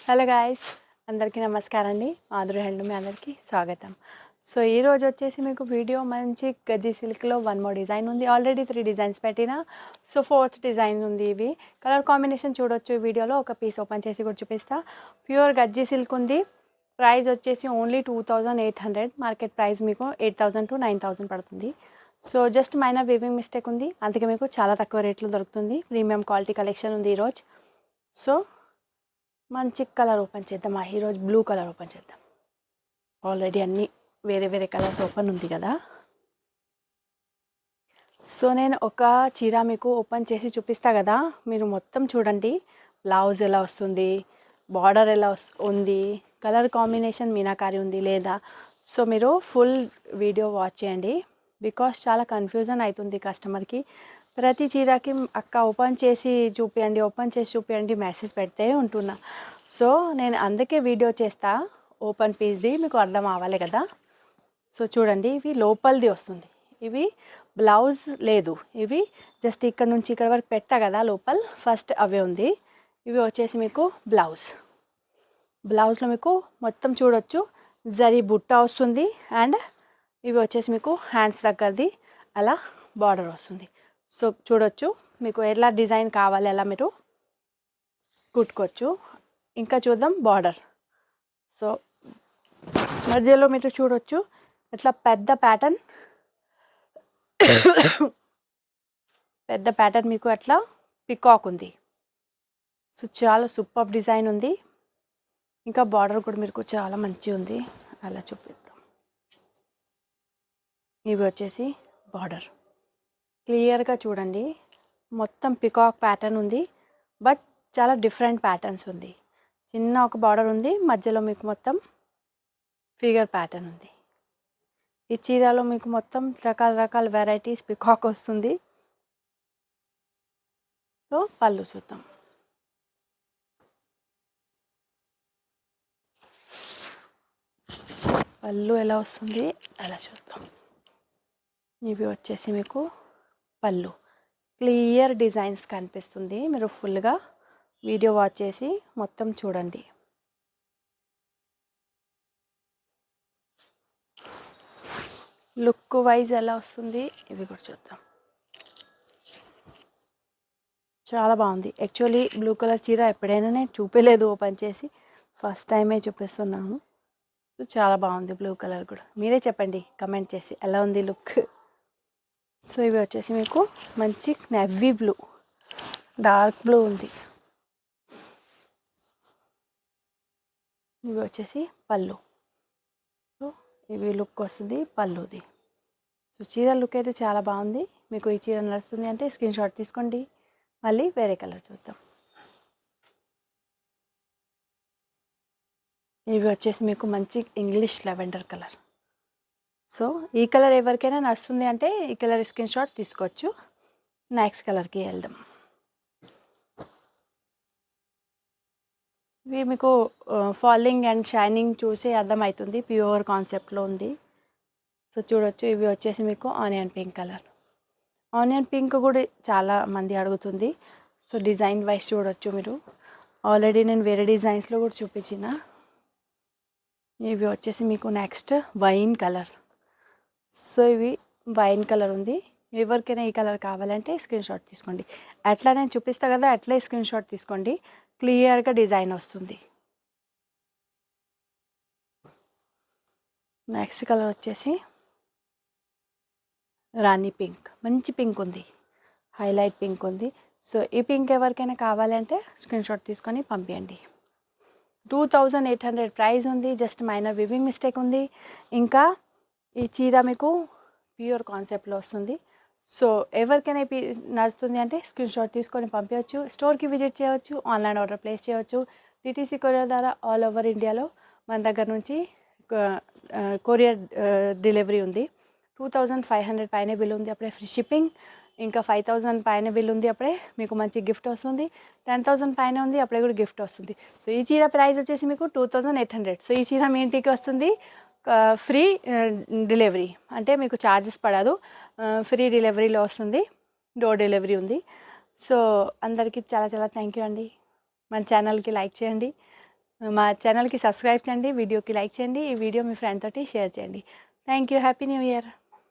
Hello guys, అందరికీ నమస్కారం అండి. మాధురి హ్యాండ్లూమ్ అందరికీ స్వాగతం. సో ఈరోజు వచ్చేసి మీకు వీడియో మంచి గజ్జి సిల్క్లో వన్ మోర్ డిజైన్ ఉంది. ఆల్రెడీ 3 డిజైన్స్ పెట్టిన. సో 4th డిజైన్ ఉంది. ఇవి కలర్ కాంబినేషన్ చూడొచ్చు. ఈ వీడియోలో ఒక పీస్ ఓపెన్ చేసి కూడా చూపిస్తా. ప్యూర్ గజ్జి సిల్క్ ఉంది. ప్రైస్ వచ్చేసి ఓన్లీ 2800. మార్కెట్ ప్రైస్ మీకు 8000 to 9000 పడుతుంది. So just minor weaving mistake ఉంది, అందుకే మీకు చాలా తక్కువ రేట్లో దొరుకుతుంది. ప్రీమియం క్వాలిటీ కలెక్షన్ ఉంది ఈరోజు. సో మంచి కలర్ ఓపెన్ చేద్దాం. ఈరోజు బ్లూ కలర్ ఓపెన్ చేద్దాం. ఆల్రెడీ అన్నీ వేరే వేరే కలర్స్ ఓపెన్ ఉంది కదా. సో నేను ఒక చీర మీకు ఓపెన్ చేసి చూపిస్తా కదా, మీరు మొత్తం చూడండి. బ్లౌజ్ ఎలా వస్తుంది, బార్డర్ ఎలా ఉంది, కలర్ కాంబినేషన్ మీనాకారి ఉంది లేదా. సో మీరు ఫుల్ వీడియో వాచ్ చేయండి, బికాస్ చాలా కన్ఫ్యూజన్ అవుతుంది కస్టమర్కి. ప్రతి చీరకి అక్క ఓపెన్ చేసి చూపించండి మెసేజ్ పెడితే ఉంటున్నా. సో నేను అందుకే వీడియో చేస్తా, ఓపెన్ పీస్ది మీకు అర్థం అవ్వాలి కదా. సో చూడండి, ఇవి లోపలిది వస్తుంది. ఇవి బ్లౌజ్ లేదు, ఇవి జస్ట్ ఇక్కడ నుంచి ఇక్కడ వరకు పెట్టా కదా లోపల, ఫస్ట్ అవే ఉంది. ఇవి వచ్చేసి మీకు బ్లౌజ్లో మీకు మొత్తం చూడొచ్చు. జరీ బుట్ట వస్తుంది. అండ్ ఇవి వచ్చేసి మీకు హ్యాండ్స్ దగ్గరది అలా బార్డర్ వస్తుంది. సో చూడొచ్చు, మీకు ఎలా డిజైన్ కావాలి అలా మీరు కుట్టుకోవచ్చు. ఇంకా చూద్దాం బార్డర్. సో మధ్యలో మీరు చూడొచ్చు ఇట్లా పెద్ద ప్యాటర్న్ మీకు అట్లా పికాక్ ఉంది. సో చాలా సూపర్ డిజైన్ ఉంది. ఇంకా బార్డర్ కూడా మీకు చాలా మంచిగా ఉంది. అలా చూపిద్దాం. ఇవి వచ్చేసి బార్డర్ క్లియర్గా చూడండి. మొత్తం పికాక్ ప్యాటర్న్ ఉంది, బట్ చాలా డిఫరెంట్ ప్యాటర్న్స్ ఉంది. చిన్న ఒక బార్డర్ ఉంది, మధ్యలో మీకు మొత్తం ఫిగర్ ప్యాటర్న్ ఉంది. ఈ చీరలో మీకు మొత్తం రకాల వెరైటీస్ పికాక్ వస్తుంది. సో పళ్ళు చూద్దాం. పళ్ళు ఎలా వస్తుంది అలా చూద్దాం. ఇవి వచ్చేసి మీకు పళ్ళు క్లియర్ డిజైన్స్ కనిపిస్తుంది. మీరు ఫుల్గా వీడియో వాచ్ చేసి మొత్తం చూడండి. లుక్ వైజ్ ఎలా వస్తుంది ఇవి కూడా చూద్దాం. చాలా బాగుంది. యాక్చువల్లీ బ్లూ కలర్ చీర ఎప్పుడైనా నేను చూపలేదు ఓపెన్ చేసి, ఫస్ట్ టైమే చూపిస్తున్నాను. సో చాలా బాగుంది బ్లూ కలర్ కూడా. మీరే చెప్పండి కమెంట్ చేసి ఎలా ఉంది లుక్. సో ఇవి వచ్చేసి మీకు మంచి నెవీ బ్లూ, డార్క్ బ్లూ ఉంది. ఇవి వచ్చేసి పళ్ళు. సో ఇవి లుక్ వస్తుంది పళ్ళుది. సో చీర లుక్ అయితే చాలా బాగుంది. మీకు ఈ చీర నడుస్తుంది అంటే స్క్రీన్ షాట్ తీసుకోండి. మళ్ళీ వేరే కలర్ చూద్దాం. ఇవి వచ్చేసి మీకు మంచి ఇంగ్లీష్ లెవెండర్ కలర్. సో ఈ కలర్ ఎవరికైనా నడుస్తుంది అంటే ఈ కలర్ స్క్రీన్ షాట్ తీసుకోవచ్చు. నెక్స్ట్ కలర్కి వెళ్దాం. ఇవి మీకు ఫాలింగ్ అండ్ షైనింగ్ చూసి అర్థమవుతుంది, ప్యూర్ కాన్సెప్ట్లో ఉంది. సో చూడొచ్చు, ఇవి వచ్చేసి మీకు onion pink colour. Onion pink కూడా చాలా మంది అడుగుతుంది. సో డిజైన్ వైజ్ చూడొచ్చు మీరు. ఆల్రెడీ నేను వేరే డిజైన్స్లో కూడా చూపించిన. ఇవి వచ్చేసి మీకు నెక్స్ట్ వైన్ కలర్. సో ఇవి వైన్ కలర్ ఉంది. ఎవరికైనా ఈ కలర్ కావాలంటే స్క్రీన్ షాట్ తీసుకోండి. అట్లా నేను చూపిస్తా కదా, అట్లే స్క్రీన్ షాట్ తీసుకోండి. క్లియర్గా డిజైన్ వస్తుంది. నెక్స్ట్ కలర్ వచ్చేసి రాణి పింక్. మంచి పింక్ ఉంది, హైలైట్ పింక్ ఉంది. సో ఈ పింక్ ఎవరికైనా కావాలంటే స్క్రీన్ షాట్ తీసుకొని పంపించండి. 2800 ప్రైస్ ఉంది. జస్ట్ మైనర్ వివింగ్ మిస్టేక్ ఉంది. ఇంకా ఈ చీర మీకు ప్యూర్ కాన్సెప్ట్లో వస్తుంది. సో ఎవరికైనా నడుస్తుంది అంటే స్క్రీన్ షాట్ తీసుకొని పంపించవచ్చు. స్టోర్కి విజిట్ చేయవచ్చు, ఆన్లైన్ ఆర్డర్ ప్లేస్ చేయవచ్చు. టీటీసీ కొరియర్ ద్వారా ఆల్ ఓవర్ ఇండియాలో మన దగ్గర నుంచి కొరియర్ డెలివరీ ఉంది. 2500 పైన బిల్ ఉంది, అప్పుడే ఫ్రీ షిప్పింగ్. ఇంకా 5000 పైన బిల్ ఉంది, అప్పుడే మీకు మంచి గిఫ్ట్ వస్తుంది. 10,000 పైన ఉంది, అప్పుడే కూడా గిఫ్ట్ వస్తుంది. సో ఈ చీర ప్రైస్ వచ్చేసి మీకు 2800. సో ఈ చీర మీ ఇంటికి వస్తుంది ఫ్రీ డెలివరీ, అంటే మీకు ఛార్జెస్ పడదు, ఫ్రీ డెలివరీలో వస్తుంది. డోర్ డెలివరీ ఉంది. సో అందరికీ చాలా థ్యాంక్ యూ అండి. మన ఛానల్కి లైక్ చేయండి, మా ఛానల్కి సబ్స్క్రైబ్ చేయండి, వీడియోకి లైక్ చేయండి, ఈ వీడియో మీ ఫ్రెండ్ తోటి షేర్ చేయండి. Thank you. Happy new year.